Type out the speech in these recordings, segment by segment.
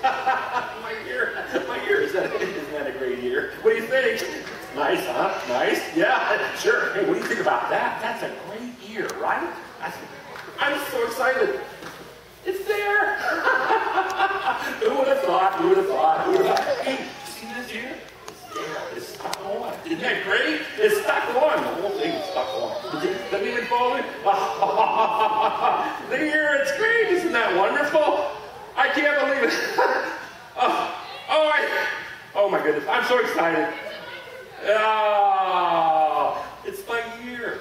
My ear, isn't that a great ear? What do you think? Nice, huh? Nice? Yeah, sure. Hey, what do you think about that? That's a great ear, right? I'm so excited. It's there. Who would have thought? Who would have thought? Who would have thought? Hey, see this ear? It's there. It's stuck on. Isn't that great? It's stuck on. The whole thing is stuck on. Doesn't even fall in. The ear, it's great. Isn't that wonderful? I can't believe it. Oh my goodness. I'm so excited. Oh, it's my ear.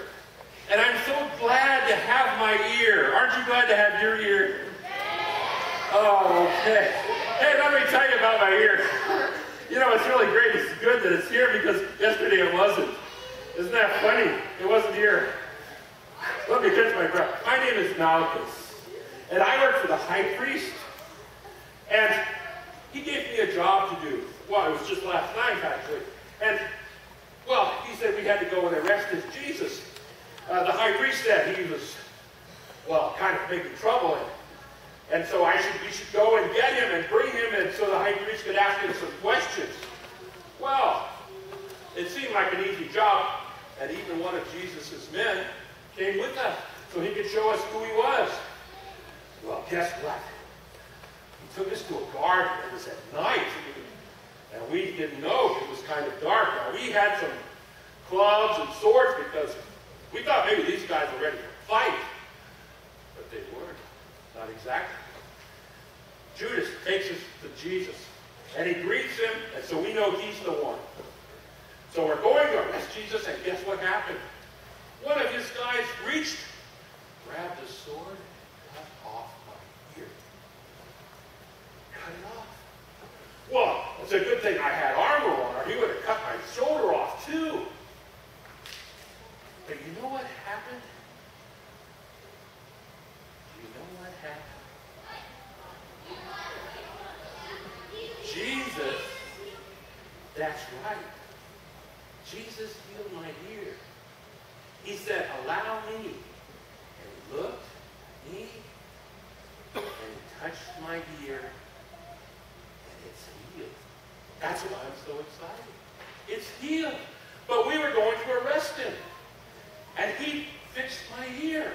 And I'm so glad to have my ear. Aren't you glad to have your ear? Oh, okay. Hey, let me tell you about my ear. You know, it's really great. It's good that it's here because yesterday it wasn't. Isn't that funny? It wasn't here. Let me catch my breath. My name is Malchus, and I work for the high priest. And he gave me a job to do. Well, it was just last night, actually. And, well, he said we had to go and arrest this Jesus. The high priest said he was, well, kind of making trouble. And so we should go and get him and bring him in so the high priest could ask him some questions. Well, it seemed like an easy job. And even one of Jesus' men came with us so he could show us who he was. Well, guess what? He took us to a garden. It was at night. And we didn't know it was kind of dark. Now, we had some clubs and swords because we thought maybe these guys were ready to fight. But they weren't. Not exactly. Judas takes us to Jesus. And he greets him. And so we know he's the one. So we're going to arrest Jesus. And guess what happened? One of his guys reached, grabbed a sword, and cut off my ear. Cut it off. Well, it's a good thing I had armor on, or he would have cut my shoulder off too. But you know what happened? You know what happened? Jesus, that's right. Jesus healed my ear. He said, allow me. And looked at me and touched my ear. And it's healed. That's why I'm so excited. It's healed. But we were going to arrest him. And he fixed my ear.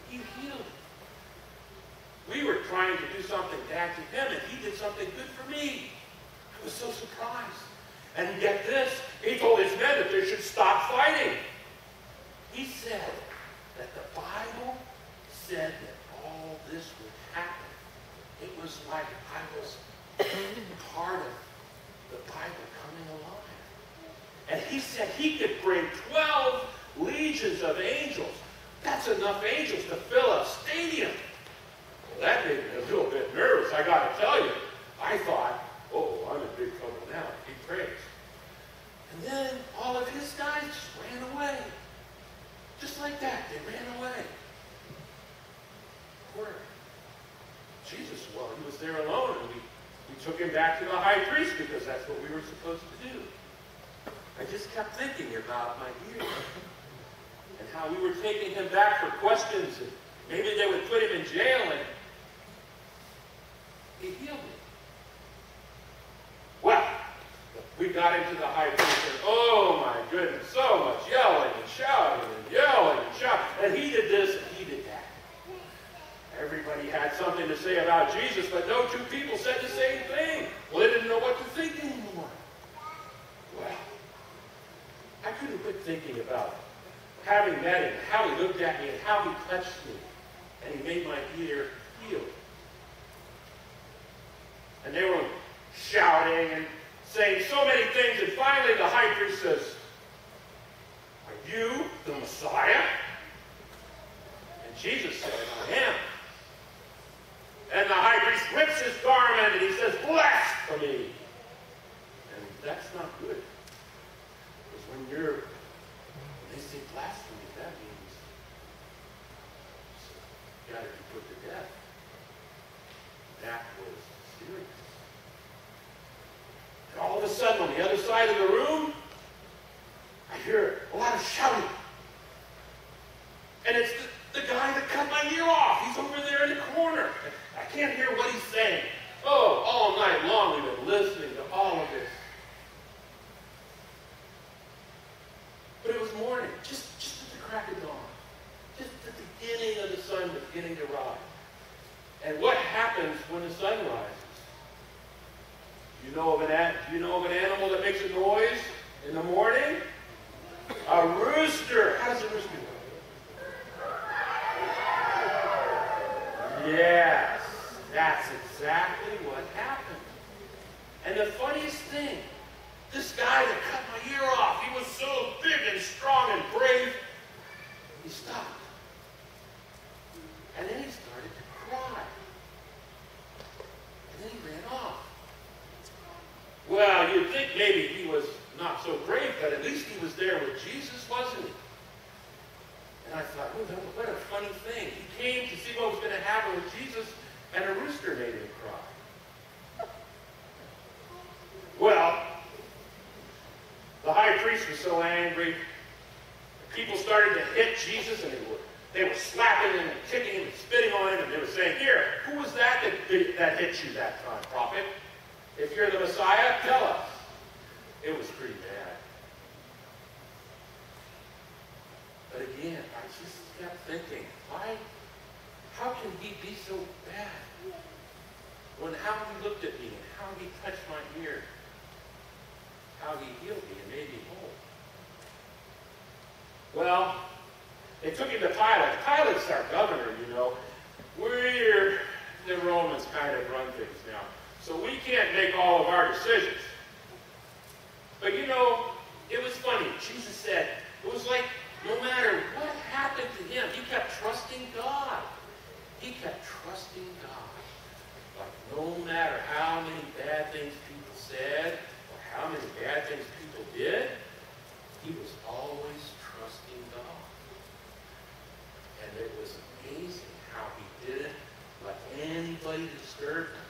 He healed it. We were trying to do something bad to him, and he did something good for me. I was so surprised. And get this, he told his men that they should stop fighting. He said that the Bible said that all this would happen. It was like I was part of the Bible coming alive. And he said he could bring 12 legions of angels. That's enough angels to fill a stadium. Well, that made me a little bit nervous, I got to tell you. I thought, oh, I'm in big trouble now. He prays. And then all of his guys just ran away. Just like that, they ran away. Where? Jesus, well, he was there alone, and we took him back to the high priest because that's what we were supposed to do. I just kept thinking about my ear and how we were taking him back for questions, and maybe they would put him in jail, and he healed me. Well, we got into the high priest, and oh my goodness, so much yelling and shouting and yelling and shouting. And he did this and he did that. Everybody had something to say about Jesus, but no two people said the same thing. Well, they didn't know what to think anymore. Well, I couldn't quit thinking about having met him, how he looked at me, and how he touched me. And he made my ear heal. And they were shouting and saying so many things, and finally the high priest says, are you the Messiah? And Jesus said, I am. And the high priest rips his garment and he says, blasphemy. And that's not good. Because when they say blasphemy, that means you got to be put to death. That was serious. And all of a sudden, on the other side of the room, I hear a lot of shouting. And it's the guy that cut my ear off. He's over there in the corner. I can't hear what he's saying. Oh, all night long we've been listening to all of this. But it was morning, just at the crack of dawn. Just at the beginning of the sun beginning to rise. And what happens when the sun rises? Do you know of an animal that makes a noise in the morning? A rooster. How does a rooster go? Yes, that's exactly what happened. And the funniest thing, this guy that cut my ear off, he was so big and strong and brave, he stopped. And then he started to cry. And then he ran off. Well, you'd think maybe he was not so brave, but at least he was there with Jesus, wasn't he? And I thought, oh, what a funny thing. He came to see what was going to happen with Jesus, and a rooster made him cry. Well, the high priest was so angry. People started to hit Jesus, and they were slapping him and kicking him and spitting on him, and they were saying, here, who was that hit you that time, prophet? If you're the Messiah, tell us. It was pretty bad. But again, I just kept thinking, how can he be so bad? When how he looked at me, and how he touched my ear, how he healed me and made me whole. Well, they took him to Pilate. Pilate's our governor, you know. The Romans kind of run things now. So we can't make all of our decisions. But you know, it was funny. Jesus said, it was like no matter what happened to him, he kept trusting God. He kept trusting God. Like no matter how many bad things people said, or how many bad things people did, he was always trusting God. And it was amazing how he didn't let anybody disturb him.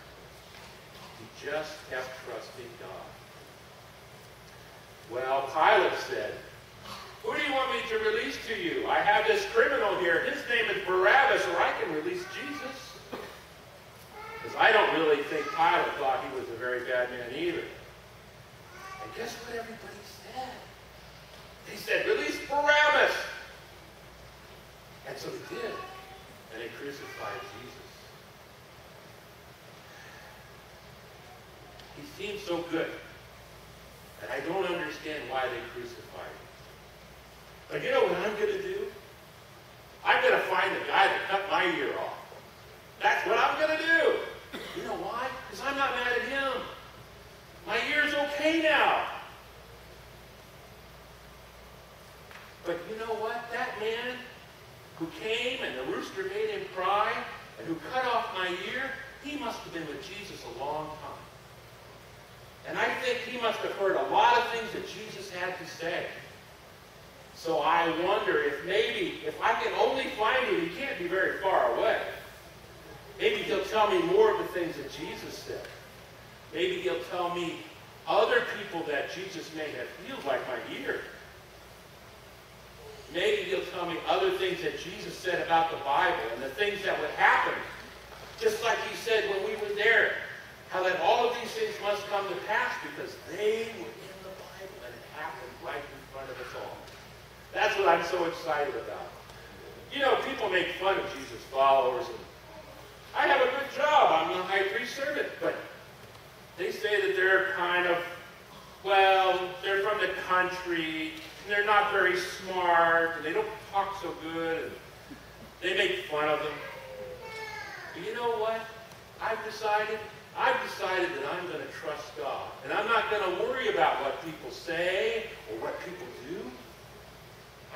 He just kept trusting God. Well, Pilate said, who do you want me to release to you? I have this criminal here. His name is Barabbas, or I can release Jesus. Because I don't really think Pilate thought he was a very bad man either. And guess what everybody said? They said, release Barabbas. And so they did. And they crucified Jesus. He seemed so good. And I don't understand why they crucified him. But you know what I'm going to do? I'm going to find the guy that cut my ear off. That's what I'm going to do. You know why? Because I'm not mad at him. My ear's okay now. But you know what? That man who came and the rooster made him cry and who cut off my ear, he must have been with Jesus a long time. And I think he must have heard a lot of things that Jesus had to say. So I wonder if I can only find him, he can't be very far away. Maybe he'll tell me more of the things that Jesus said. Maybe he'll tell me other people that Jesus may have healed, like my ear. Maybe he'll tell me other things that Jesus said about the Bible and the things that would happen. Just like he said when we were there. How that all of these things must come to pass because they were in the Bible and it happened right in front of us all. That's what I'm so excited about. You know, people make fun of Jesus' followers. And I have a good job. I'm the high priest servant. But they say that they're kind of, well, they're from the country. And they're not very smart. And they don't talk so good. And they make fun of them. But you know what? I've decided that I'm going to trust God. And I'm not going to worry about what people say or what people do.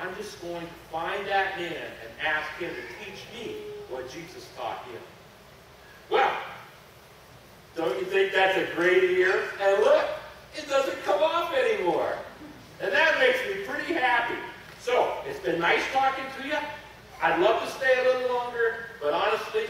I'm just going to find that man and ask him to teach me what Jesus taught him. Well, don't you think that's a great ear? And look, it doesn't come off anymore. And that makes me pretty happy. So, it's been nice talking to you. I'd love to stay a little longer, but honestly,